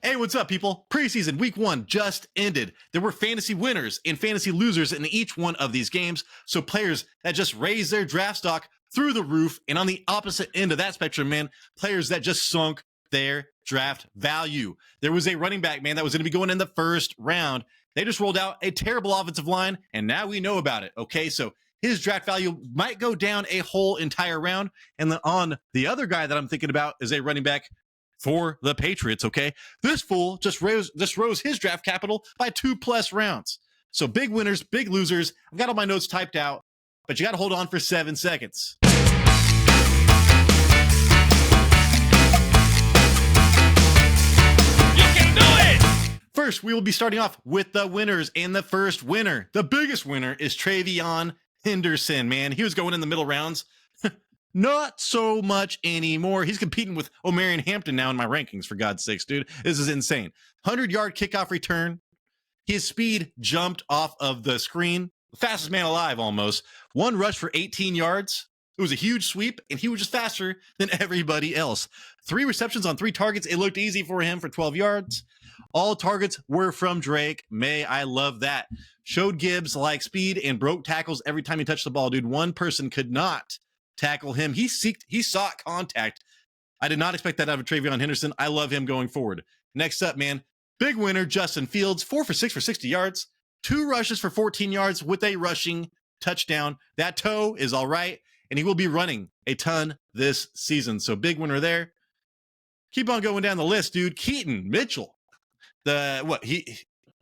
Hey, what's up, people? Preseason week 1 just ended. There were fantasy winners and fantasy losers in each one of these games. So players that just raised their draft stock through the roof, and on the opposite end of that spectrum, man, players that just sunk their draft value. There was a running back, man, that was going to be going in the first round. They just rolled out a terrible offensive line, and now we know about it. Okay, so his draft value might go down a whole entire round. And then on the other guy that I'm thinking about is a running back for the Patriots, okay? This fool just rose his draft capital by 2+ rounds. So big winners, big losers. I've got all my notes typed out, but you got to hold on for 7 seconds. You can do it! First, we will be starting off with the winners, and the first winner, the biggest winner, is Travion Henderson, man. He was going in the middle rounds. Not so much anymore. He's competing with Omarion Hampton now in my rankings, for God's sakes, dude. This is insane. 100-yard kickoff return. His speed jumped off of the screen. The fastest man alive, almost. One rush for 18 yards. It was a huge sweep, and he was just faster than everybody else. 3 receptions on 3 targets. It looked easy for him for 12 yards. All targets were from Drake May. I love that. Showed Gibbs like speed and broke tackles every time he touched the ball, dude. One person could not tackle him. He sought contact. I did not expect that out of Travion Henderson. I love him going forward. Next up, man, big winner, Justin Fields, 4 for 6 for 60 yards, 2 rushes for 14 yards with a rushing touchdown. That toe is all right, and he will be running a ton this season. So big winner there. Keep on going down the list, dude. Keaton Mitchell,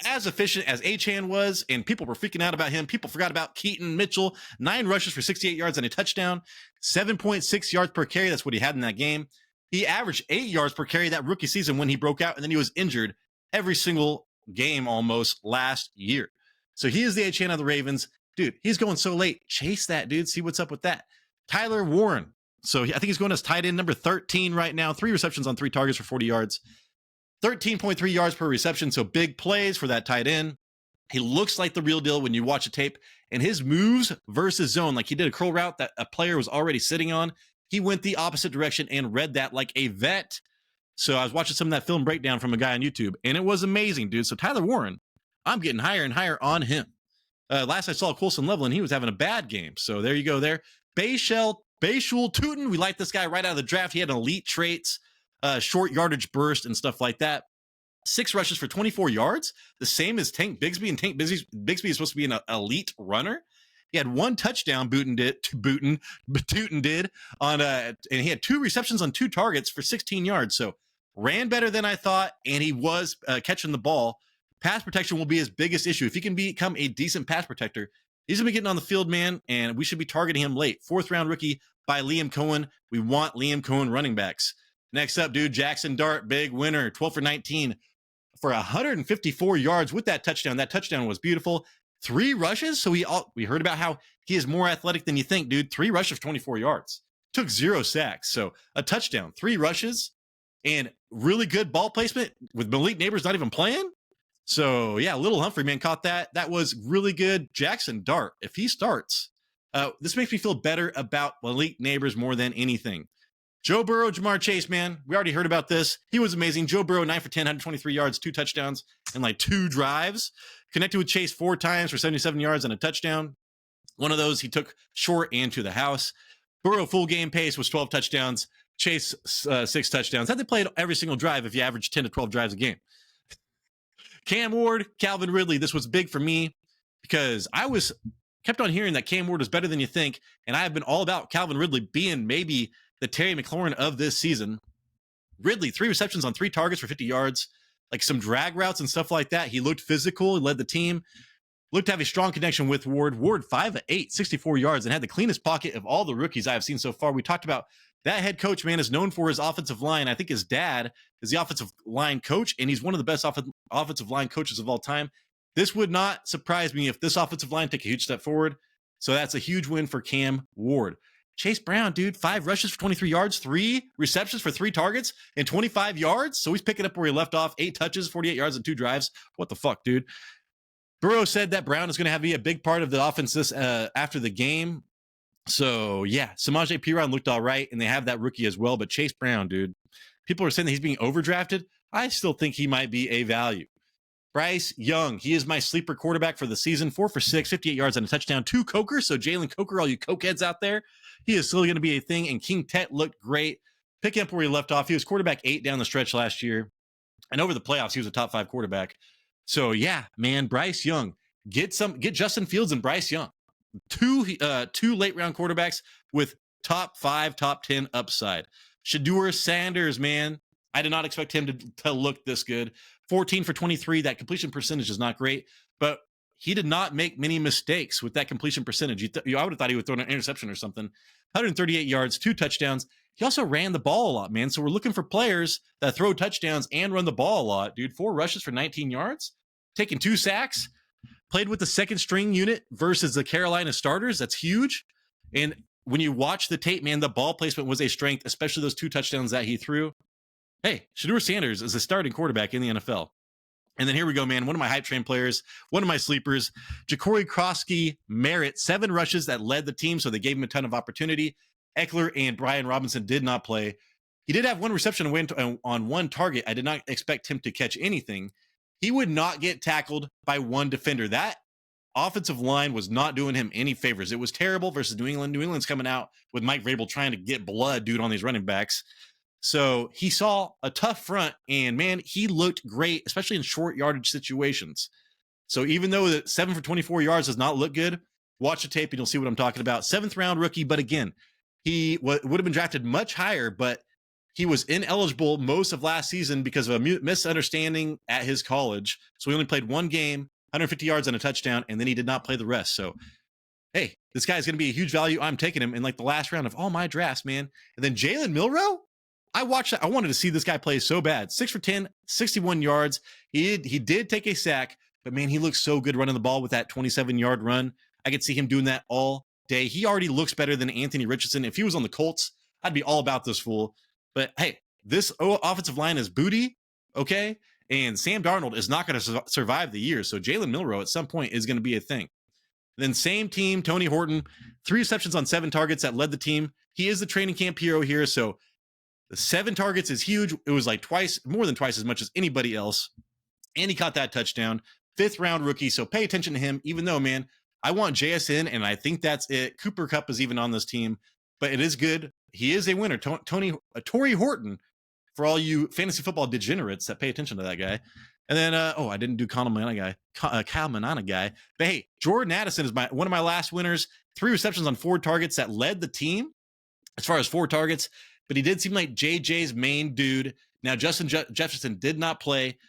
as efficient as Achane was, and people were freaking out about him. People forgot about Keaton Mitchell. 9 rushes for 68 yards and a touchdown. 7.6 yards per carry. That's what he had in that game. He averaged 8 yards per carry that rookie season when he broke out, and then he was injured every single game almost last year. So he is the Achane of the Ravens. Dude, he's going so late. Chase that, dude. See what's up with that. Tyler Warren. So I think he's going as tight end number 13 right now. 3 receptions on 3 targets for 40 yards. 13.3 yards per reception, so big plays for that tight end. He looks like the real deal when you watch a tape, and his moves versus zone, like he did a curl route that a player was already sitting on, he went the opposite direction and read that like a vet. So I was watching some of that film breakdown from a guy on YouTube, and it was amazing, dude. So Tyler Warren, I'm getting higher and higher on him. Last I saw Coulson Level, and he was having a bad game. So there you go there. Bayshul Tootin, we like this guy right out of the draft. He had elite traits. Short yardage burst and stuff like that. 6 rushes for 24 yards, the same as Tank Bigsby, and Tank Bigsby is supposed to be an elite runner. He had 1 touchdown, Tootin did, on and he had 2 receptions on 2 targets for 16 yards. So ran better than I thought, and he was catching the ball. Pass protection will be his biggest issue. If he can become a decent pass protector, he's gonna be getting on the field, man, and we should be targeting him late. 4th round rookie by Liam Cohen. We want Liam Cohen running backs. Next up, dude, Jackson Dart, big winner, 12 for 19 for 154 yards with that touchdown. That touchdown was beautiful. 3 rushes. So we heard about how he is more athletic than you think, dude. 3 rushes for 24 yards. Took 0 sacks. So a touchdown, 3 rushes, and really good ball placement with Malik Neighbors not even playing. So yeah, Little Humphrey, man, caught that. That was really good. Jackson Dart, if he starts, this makes me feel better about Malik Neighbors more than anything. Joe Burrow, Jamar Chase, man, we already heard about this. He was amazing. Joe Burrow, 9 for 10, 123 yards, 2 touchdowns, and like 2 drives. Connected with Chase 4 times for 77 yards and a touchdown. One of those he took short and to the house. Burrow full game pace was 12 touchdowns. Chase 6 touchdowns. Had they played every single drive if you average 10 to 12 drives a game. Cam Ward, Calvin Ridley. This was big for me because I kept on hearing that Cam Ward was better than you think, and I have been all about Calvin Ridley being maybe the Terry McLaurin of this season. Ridley, 3 receptions on 3 targets for 50 yards, like some drag routes and stuff like that. He looked physical. He led the team. Looked to have a strong connection with Ward. Ward, 5 of 8, 64 yards, and had the cleanest pocket of all the rookies I have seen so far. We talked about that head coach, man, is known for his offensive line. I think his dad is the offensive line coach, and he's one of the best offensive line coaches of all time. This would not surprise me if this offensive line took a huge step forward. So that's a huge win for Cam Ward. Chase Brown, dude, 5 rushes for 23 yards, 3 receptions for 3 targets, and 25 yards. So he's picking up where he left off. 8 touches, 48 yards, and 2 drives. What the fuck, dude? Burrow said that Brown is going to have to be a big part of the offense this after the game. So, yeah, Samaje Perine looked all right, and they have that rookie as well. But Chase Brown, dude, people are saying that he's being overdrafted. I still think he might be a value. Bryce Young, he is my sleeper quarterback for the season. 4 for 6, 58 yards and a touchdown. 2 Coker. So Jalen Coker, all you cokeheads out there, he is still going to be a thing. And King Tet looked great. Picking up where he left off. He was quarterback 8 down the stretch last year. And over the playoffs, he was a top 5 quarterback. So yeah, man, Bryce Young, get Justin Fields and Bryce Young. Two late round quarterbacks with top 5, top 10 upside. Shedeur Sanders, man, I did not expect him to look this good. 14 for 23. That completion percentage is not great, but he did not make many mistakes with that completion percentage. I would have thought he would throw an interception or something. 138 yards, 2 touchdowns. He also ran the ball a lot, man. So we're looking for players that throw touchdowns and run the ball a lot, dude. 4 rushes for 19 yards, taking 2 sacks, played with the second string unit versus the Carolina starters. That's huge. And when you watch the tape, man, the ball placement was a strength, especially those 2 touchdowns that he threw. Hey, Shedeur Sanders is a starting quarterback in the NFL. And then here we go, man. One of my hype train players, one of my sleepers, Ja'Cory Krosky-Merritt, 7 rushes that led the team, so they gave him a ton of opportunity. Eckler and Brian Robinson did not play. He did have 1 reception on 1 target. I did not expect him to catch anything. He would not get tackled by 1 defender. That offensive line was not doing him any favors. It was terrible versus New England. New England's coming out with Mike Vrabel trying to get blood, dude, on these running backs. So he saw a tough front, and man, he looked great, especially in short yardage situations. So even though the 7 for 24 yards does not look good, watch the tape and you'll see what I'm talking about. 7th round rookie, but again, he would have been drafted much higher, but he was ineligible most of last season because of a misunderstanding at his college. So he only played 1 game, 150 yards and a touchdown, and then he did not play the rest. So, hey, this guy's going to be a huge value. I'm taking him in like the last round of all my drafts, man. And then Jalen Milroe, I watched that. I wanted to see this guy play so bad. 6 for 10, 61 yards. He did take a sack, but man, he looks so good running the ball with that 27-yard run. I could see him doing that all day. He already looks better than Anthony Richardson. If he was on the Colts, I'd be all about this fool. But hey, this offensive line is booty, okay? And Sam Darnold is not going to survive the year. So Jalen Milroe at some point is going to be a thing. Then same team, Tony Horton, 3 receptions on 7 targets that led the team. He is the training camp hero here. So the 7 targets is huge. It was like more than twice as much as anybody else. And he caught that touchdown. 5th round rookie. So pay attention to him, even though, man, I want JSN, and I think that's it. Cooper Kupp is even on this team, but it is good. He is a winner. Torrey Horton, for all you fantasy football degenerates that pay attention to that guy. And then, I didn't do Kyle Manana guy. But hey, Jordan Addison is one of my last winners. 3 receptions on 4 targets that led the team as far as 4 targets. But he did seem like JJ's main dude. Now, Justin Jefferson did not play.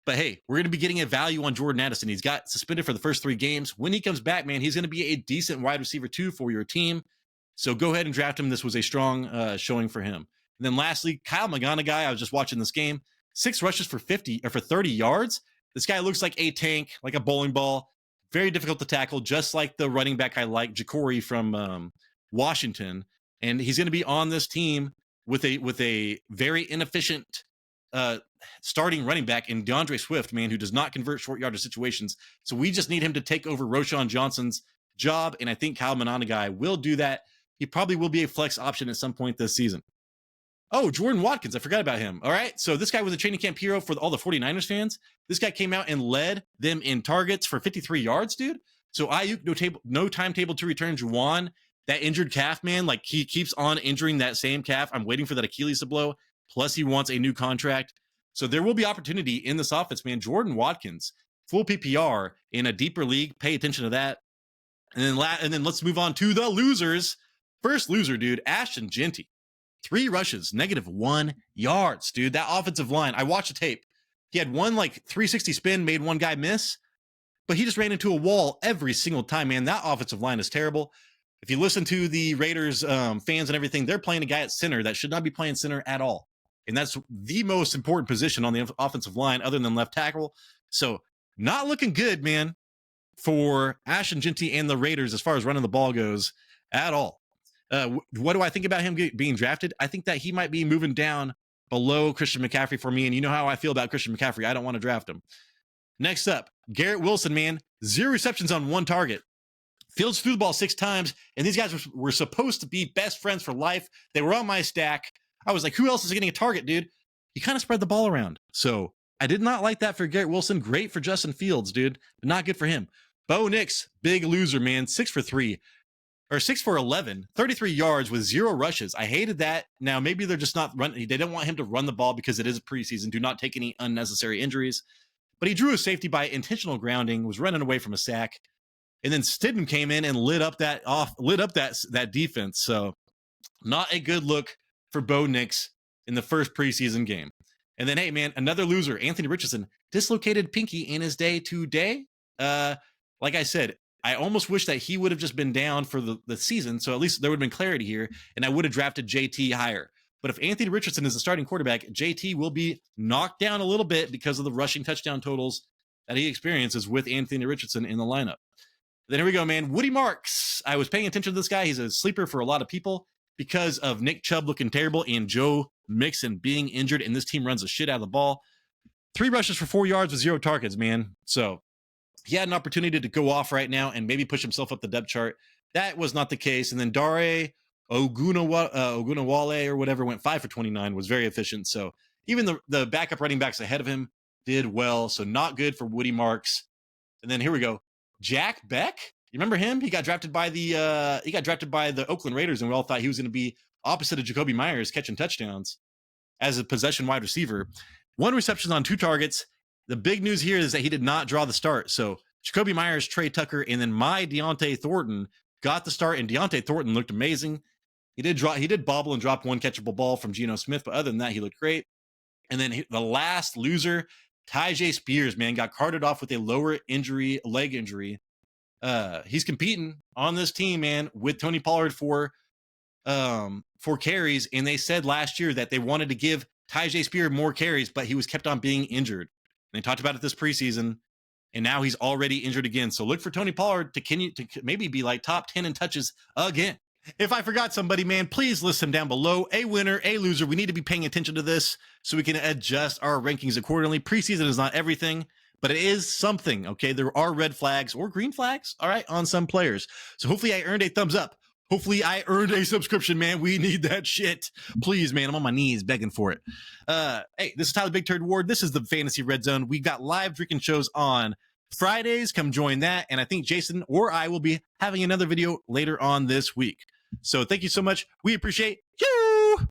But hey, we're going to be getting a value on Jordan Addison. He's got suspended for the first 3 games. When he comes back, man, he's going to be a decent wide receiver too for your team. So go ahead and draft him. This was a strong showing for him. And then lastly, Kyle McGonaguy. I was just watching this game. 6 rushes for 30 yards. This guy looks like a tank, like a bowling ball. Very difficult to tackle, just like the running back I like, Ja'Cory from Washington. And he's going to be on this team with a very inefficient starting running back in DeAndre Swift, man, who does not convert short yardage situations. So we just need him to take over Roschon Johnson's job, and I think Kyle Mananagai will do that. He probably will be a flex option at some point this season. Oh, Jordan Watkins. I forgot about him. All right. So this guy was a training camp hero for all the 49ers fans. This guy came out and led them in targets for 53 yards, dude. So Ayuk, no timetable to return. Juwan, that injured calf, man, like he keeps on injuring that same calf. I'm waiting for that Achilles to blow. Plus he wants a new contract. So there will be opportunity in this offense, man. Jordan Watkins, full PPR in a deeper league. Pay attention to that. And then let's move on to the losers. First loser, dude, Ashton Jeanty. 3 rushes, -1 yards, dude. That offensive line, I watched the tape. He had 1 like 360 spin, made 1 guy miss, but he just ran into a wall every single time, man. That offensive line is terrible. If you listen to the Raiders fans and everything, they're playing a guy at center that should not be playing center at all. And that's the most important position on the offensive line other than left tackle. So not looking good, man, for Ashton Jeanty and the Raiders as far as running the ball goes at all. What do I think about him being drafted? I think that he might be moving down below Christian McCaffrey for me. And you know how I feel about Christian McCaffrey. I don't want to draft him. Next up, Garrett Wilson, man, 0 receptions on 1 target. Fields threw the ball 6 times, and these guys were supposed to be best friends for life. They were on my stack. I was like, who else is getting a target, dude? he kind of spread the ball around. So I did not like that for Garrett Wilson. Great for Justin Fields, dude, but not good for him. Bo Nix, big loser, man. 6 for 3 or 6 for 11, 33 yards with 0 rushes. I hated that. Now, maybe they're just not running. They don't want him to run the ball because it is a preseason. Do not take any unnecessary injuries. But he drew a safety by intentional grounding, was running away from a sack. And then Stidham came in and lit up that defense. So not a good look for Bo Nix in the first preseason game. And then, hey, man, another loser, Anthony Richardson, dislocated pinky in his day today. Like I said, I almost wish that he would have just been down for the season, so at least there would have been clarity here, and I would have drafted JT higher. But if Anthony Richardson is the starting quarterback, JT will be knocked down a little bit because of the rushing touchdown totals that he experiences with Anthony Richardson in the lineup. Then here we go, man. Woody Marks. I was paying attention to this guy. He's a sleeper for a lot of people because of Nick Chubb looking terrible and Joe Mixon being injured, and this team runs the shit out of the ball. 3 rushes for 4 yards with 0 targets, man. So he had an opportunity to go off right now and maybe push himself up the depth chart. That was not the case. And then Dare Ogunawale or whatever went 5 for 29, was very efficient. So even the backup running backs ahead of him did well. So not good for Woody Marks. And then here we go. Jack Beck. You remember him? He got drafted by the Oakland Raiders, and we all thought he was going to be opposite of Jacoby Myers, catching touchdowns as a possession wide receiver. 1 reception on 2 targets. The big news here is that he did not draw the start. So Jacoby Myers, Trey Tucker, and then my Deontay Thornton got the start, and Deontay Thornton looked amazing. He did bobble and drop 1 catchable ball from Geno Smith, but other than that, he looked great. And then the last loser, Tyjae Spears, man, got carted off with a lower leg injury. He's competing on this team, man, with Tony Pollard for carries, and they said last year that they wanted to give Tyjae Spears more carries, but he was kept on being injured. And they talked about it this preseason, and now he's already injured again. So look for Tony Pollard to maybe be like top 10 in touches again. If I forgot somebody, man, please list them down below. A winner, a loser. We need to be paying attention to this so we can adjust our rankings accordingly. Preseason is not everything, but it is something, okay? There are red flags or green flags, all right, on some players. So hopefully I earned a thumbs up. Hopefully I earned a subscription, man. We need that shit. Please, man, I'm on my knees begging for it. Hey, this is Tyler Big Turd Ward. This is the Fantasy Red Zone. We've got live drinking shows on Fridays. Come join that. And I think Jason or I will be having another video later on this week. So thank you so much. We appreciate you.